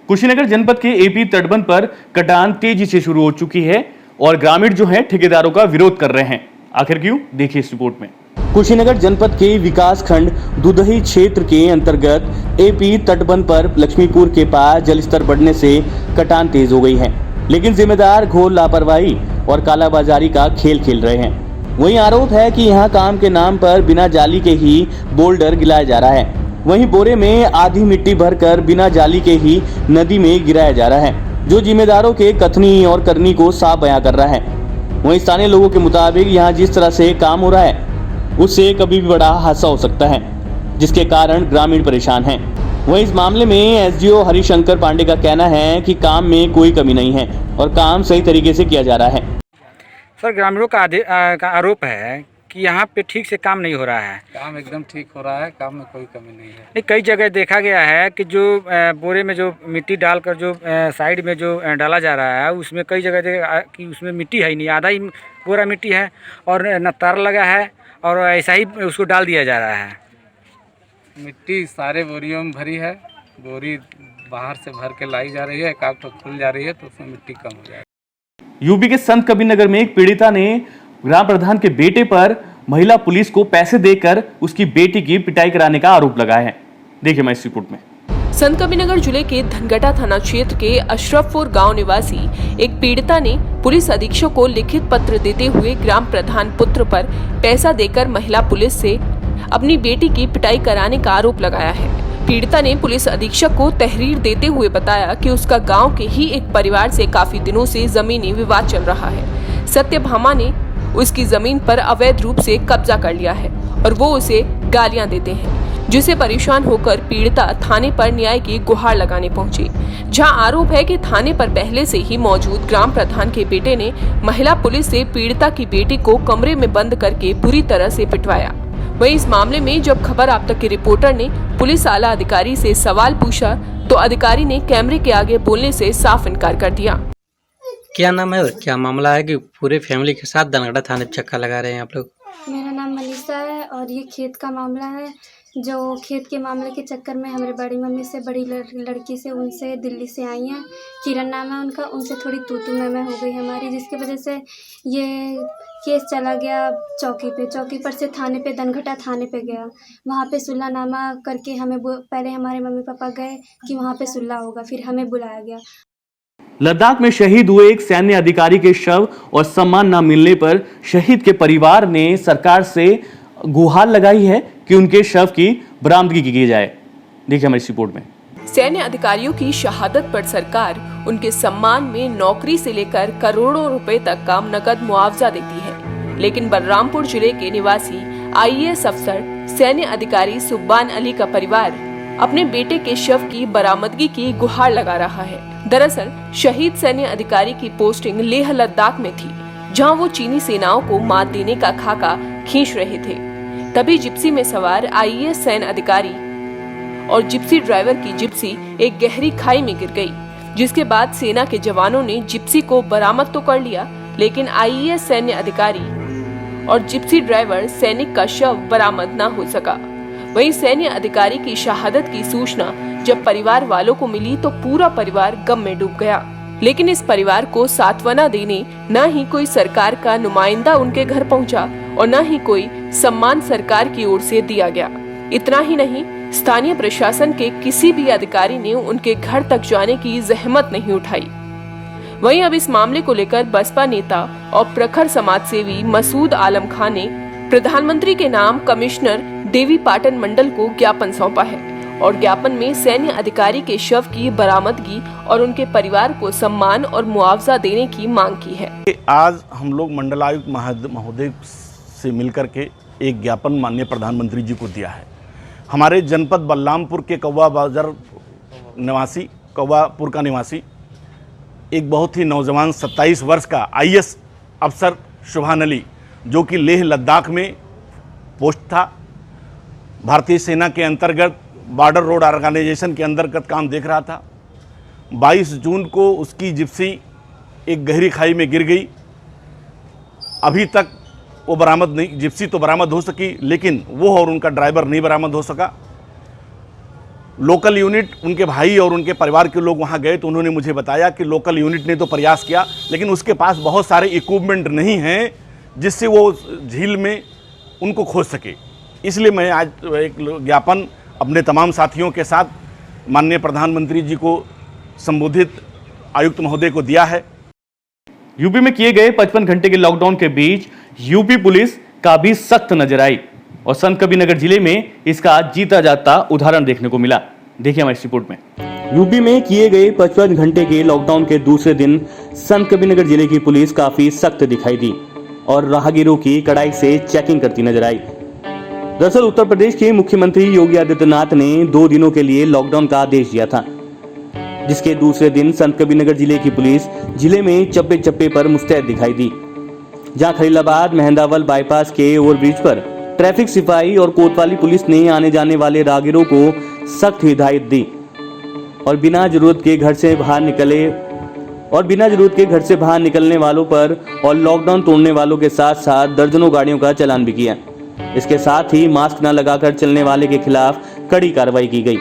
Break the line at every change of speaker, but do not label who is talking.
कुशीनगर जनपद के एपी तटबंध पर कटान तेजी से शुरू हो चुकी है और ग्रामीण जो हैं ठेकेदारों का विरोध कर रहे हैं। आखिर क्यों, देखिए इस रिपोर्ट में। कुशीनगर जनपद के विकास खंड दुदही क्षेत्र के अंतर्गत एपी तटबंध पर लक्ष्मीपुर के पास जलस्तर बढ़ने से कटान तेज हो गई है, लेकिन जिम्मेदार घोर लापरवाही और कालाबाजारी का खेल खेल रहे हैं। वहीं आरोप है कि यहां काम के नाम पर बिना जाली के ही बोल्डर गिराया जा रहा है। वहीं बोरे में आधी मिट्टी भरकर बिना जाली के ही नदी में गिराया जा रहा है, जो जिम्मेदारों के कथनी और करनी को साफ बयां कर रहा है। वहीं स्थानीय लोगों के मुताबिक यहां जिस तरह से काम हो रहा है उससे कभी भी बड़ा हादसा हो सकता है, जिसके कारण ग्रामीण परेशान हैं। वहीं इस मामले में एसडीओ हरिशंकर पांडे का कहना है कि काम में कोई कमी नहीं है और काम सही तरीके से किया जा रहा है।
सर, ग्रामीणों का आरोप है कि यहाँ पे ठीक से काम नहीं हो रहा है।
काम एकदम ठीक हो रहा है, काम में कोई कमी नहीं है।
नहीं, कई जगह देखा गया है कि जो बोरे में जो मिट्टी डालकर जो साइड में जो डाला जा रहा है उसमें कई जगह देखा कि उसमें मिट्टी है ही नहीं, आधा ही बोरा मिट्टी है और न तार लगा है और ऐसा ही उसको डाल दिया जा रहा है।
मिट्टी सारे बोरियों में भरी है, बोरी बाहर से भर के लाई जा रही है, एक आध तो खुल जा रही है तो उसमें मिट्टी कम हो जाएगी।
यूपी के संत कबीरनगर में एक पीड़िता ने ग्राम प्रधान के बेटे पर महिला पुलिस को पैसे देकर उसकी बेटी की पिटाई कराने का आरोप लगाया है। देखिए मैं इस रिपोर्ट में।
संत कबीरनगर जिले के धनगटा थाना क्षेत्र के अशरफपुर गांव निवासी एक पीड़िता ने पुलिस अधीक्षक को लिखित पत्र देते हुए ग्राम प्रधान पुत्र पर पैसा देकर महिला पुलिस से अपनी बेटी की पिटाई कराने का आरोप लगाया है। पीड़िता ने पुलिस अधीक्षक को तहरीर देते हुए बताया कि उसका गांव के ही एक परिवार से काफी दिनों से जमीनी विवाद चल रहा है। सत्यभामा ने उसकी जमीन पर अवैध रूप से कब्जा कर लिया है और वो उसे गालियां देते हैं, जिससे परेशान होकर पीड़िता थाने पर न्याय की गुहार लगाने पहुंची, जहां आरोप है कि थाने पर पहले से ही मौजूद ग्राम प्रधान के बेटे ने महिला पुलिस से पीड़िता की बेटी को कमरे में बंद करके बुरी तरह से पिटवाया। वहीं इस मामले में जब खबर आप तक के रिपोर्टर ने पुलिस आला अधिकारी से सवाल पूछा तो अधिकारी ने कैमरे के आगे बोलने से साफ इनकार कर दिया।
क्या नाम है और क्या मामला है कि पूरे फैमिली के साथ धनगटा थाने पे चक्का लगा रहे हैं आप लोग?
मेरा नाम मनीषा है और ये खेत का मामला है। जो खेत के मामले के चक्कर में हमारी बड़ी मम्मी से बड़ी लड़की से उनसे दिल्ली से आई हैं, किरण नाम है उनका, उनसे थोड़ी तू मैं हो गई हमारी, जिसकी वजह से ये केस चला गया चौकी पर से थाने पे, धनगटा थाने पे गया। वहाँ पे सुलहनामा करके हमें पहले हमारे मम्मी पापा गए कि वहाँ पे सुलह होगा, फिर हमें बुलाया गया।
लद्दाख में शहीद हुए एक सैन्य अधिकारी के शव और सम्मान न मिलने पर शहीद के परिवार ने सरकार से गुहार लगाई है कि उनके शव की बरामदगी की जाए। देखिए हमारी रिपोर्ट में।
सैन्य अधिकारियों की शहादत पर सरकार उनके सम्मान में नौकरी से लेकर करोड़ों रुपए तक का नकद मुआवजा देती है, लेकिन बलरामपुर जिले के निवासी आईएएस अफसर सैन्य अधिकारी सुब्बान अली का परिवार अपने बेटे के शव की बरामदगी की गुहार लगा रहा है। दरअसल शहीद सैन्य अधिकारी की पोस्टिंग लेह लद्दाख में थी, जहां वो चीनी सेनाओं को मात देने का खाका खींच रहे थे। तभी जिप्सी में सवार आईएएस सैन्य अधिकारी और जिप्सी ड्राइवर की जिप्सी एक गहरी खाई में गिर गई, जिसके बाद सेना के जवानों ने जिप्सी को बरामद तो कर लिया, लेकिन आईएएस सैन्य अधिकारी और जिप्सी ड्राइवर सैनिक का शव बरामद न हो सका। वहीं सैन्य अधिकारी की शहादत की सूचना जब परिवार वालों को मिली तो पूरा परिवार गम में डूब गया, लेकिन इस परिवार को सांत्वना देने न ही कोई सरकार का नुमाइंदा उनके घर पहुंचा और न ही कोई सम्मान सरकार की ओर से दिया गया। इतना ही नहीं, स्थानीय प्रशासन के किसी भी अधिकारी ने उनके घर तक जाने की जहमत नहीं उठाई। वहीं अब इस मामले को लेकर बसपा नेता और प्रखर समाजसेवी मसूद आलम खान ने प्रधानमंत्री के नाम कमिश्नर देवी पाटन मंडल को ज्ञापन सौंपा है और ज्ञापन में सैन्य अधिकारी के शव की बरामदगी और उनके परिवार को सम्मान और मुआवजा देने की मांग की है।
आज हम लोग मंडलायुक्त महोदय से मिलकर के एक ज्ञापन माननीय प्रधानमंत्री जी को दिया है। हमारे जनपद बलरामपुर के कौवापुर का निवासी एक बहुत ही नौजवान 27 वर्ष का आईएएस अफसर सुभान अली, जो कि लेह लद्दाख में पोस्ट था, भारतीय सेना के अंतर्गत बॉर्डर रोड ऑर्गेनाइजेशन के अंतर्गत काम देख रहा था। 22 जून को उसकी जिप्सी एक गहरी खाई में गिर गई। अभी तक वो बरामद नहीं, जिप्सी तो बरामद हो सकी लेकिन वो और उनका ड्राइवर नहीं बरामद हो सका। लोकल यूनिट, उनके भाई और उनके परिवार के लोग वहाँ गए तो उन्होंने मुझे बताया कि लोकल यूनिट ने तो प्रयास किया, लेकिन उसके पास बहुत सारे इक्विपमेंट नहीं हैं जिससे वो झील में उनको खोज सके। इसलिए मैं आज एक ज्ञापन अपने तमाम साथियों के साथ माननीय प्रधानमंत्री जी को संबोधित आयुक्त महोदय को दिया है।
यूपी में किए गए 55 घंटे के लॉकडाउन के बीच यूपी पुलिस काफी सख्त नजर आई और संत कबीरनगर जिले में इसका जीता जाता उदाहरण देखने को मिला। देखिए हमारी रिपोर्ट में। यूपी में किए गए 55 घंटे के लॉकडाउन के दूसरे दिन संत कबीरनगर जिले की पुलिस काफी सख्त दिखाई दी और राहगीरों की कड़ाई से चेकिंग करती नजर आई। दरअसल उत्तर प्रदेश के मुख्यमंत्री योगी आदित्यनाथ ने 2 दिनों के लिए लॉकडाउन का आदेश दिया था, जिसके दूसरे दिन संत कबीरनगर जिले की पुलिस जिले में चप्पे चप्पे पर मुस्तैद दिखाई दी। जहां खलीलाबाद मेहंदावल बाईपास के ओवरब्रिज पर ट्रैफिक सिपाही और कोतवाली पुलिस ने आने जाने वाले राहगीरों को सख्त हिदायत दी और बिना जरूरत के घर से बाहर निकलने वालों पर और लॉकडाउन तोड़ने वालों के साथ साथ दर्जनों गाड़ियों का चालान भी किया। इसके साथ ही मास्क न लगाकर चलने वाले के खिलाफ कड़ी कार्रवाई की गई।